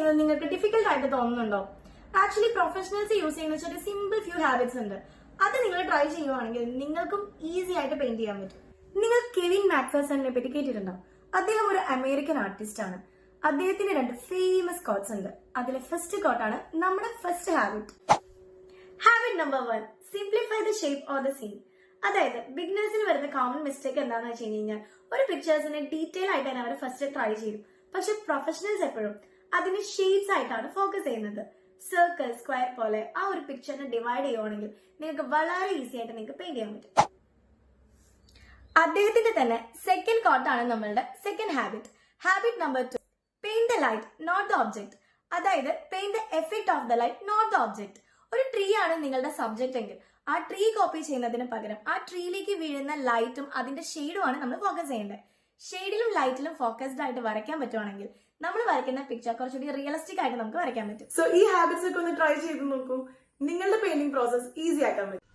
ചെയ്യുന്നത് നിങ്ങൾക്ക് ഡിഫിക്കൽട്ട് ആയിട്ട് തോന്നുന്നുണ്ടോ? ആക്ച്വലി പ്രൊഫഷണൽസ് യൂസ് ചെയ്യുന്ന ചെറിയ സിമ്പിൾ ഫ്യൂ ഹാബിറ്റ്സ് ഉണ്ട്. അത് നിങ്ങൾ ട്രൈ ചെയ്യുവാണെങ്കിൽ നിങ്ങൾക്കും ഈസി ആയിട്ട് പെയിന്റ് ചെയ്യാൻ പറ്റും. നിങ്ങൾ കെവിൻ മാക്ഫെർസണിനെ പറ്റി കേട്ടിട്ടുണ്ടോ? അദ്ദേഹം ഒരു അമേരിക്കൻ ആർട്ടിസ്റ്റ് ആണ്. അദ്ദേഹത്തിന് 2 ഫേമസ് കോട്ട്സ് ഉണ്ട്. അതിലെ ഫസ്റ്റ് കോട്ടാണ് നമ്മുടെ first habit. Habit number 1, simplify the shape or the scene. അതായത് ബിഗിനേഴ്സിന് വരുന്ന കോമൺ മിസ്റ്റേക്ക് എന്താണെന്ന് വെച്ച് കഴിഞ്ഞാൽ ഒരു പിക്ചേഴ്സിനെ ഡീറ്റെയിൽ ആയിട്ട് തന്നെ അവർ ഫസ്റ്റ് ട്രൈ ചെയ്യും. പക്ഷെ പ്രൊഫഷണൽസ് എപ്പോഴും അതിന് ഷെയ്ഡ്സ് ആയിട്ടാണ് ഫോക്കസ് ചെയ്യുന്നത്. സർക്കിൾ, സ്ക്വയർ പോലെ ആ ഒരു പിക്ചറിനെ ഡിവൈഡ് ചെയ്യുവാണെങ്കിൽ നിങ്ങൾക്ക് വളരെ ഈസി ആയിട്ട് നിങ്ങൾക്ക് പെയിന്റ് ചെയ്യാൻ പറ്റും. അദ്ദേഹത്തിന്റെ തന്നെ സെക്കൻഡ് കോട്ടാണ് നമ്മളുടെ second habit. Habit number 2, paint the light not the object. അതായത് paint the effect of the light not the object. ഒരു ട്രീ ആണ് നിങ്ങളുടെ സബ്ജക്റ്റ് എങ്കിൽ ആ ട്രീ കോപ്പി ചെയ്യുന്നതിന് പകരം ആ ട്രീയിലേക്ക് വീഴുന്ന ലൈറ്റും അതിന്റെ ഷെയ്ഡും ആണ് നമ്മൾ ഫോക്കസ് ചെയ്യേണ്ടത്. ഷെയ്ഡിലും ലൈറ്റിലും ഫോക്കസ്ഡ് ആയിട്ട് വരയ്ക്കാൻ പറ്റുവാണെങ്കിൽ നമ്മൾ വരയ്ക്കുന്ന പിക്ചർ കുറച്ചുകൂടി റിയലിസ്റ്റിക് ആയിട്ട് നമുക്ക് വരയ്ക്കാൻ പറ്റും. സോ ഈ ഹാബിറ്റ്സ് ഒക്കെ ഒന്ന് ട്രൈ ചെയ്ത് നോക്കൂ. നിങ്ങളുടെ പെയിന്റിംഗ് പ്രോസസ് ഈസി ആക്കാൻ പറ്റും.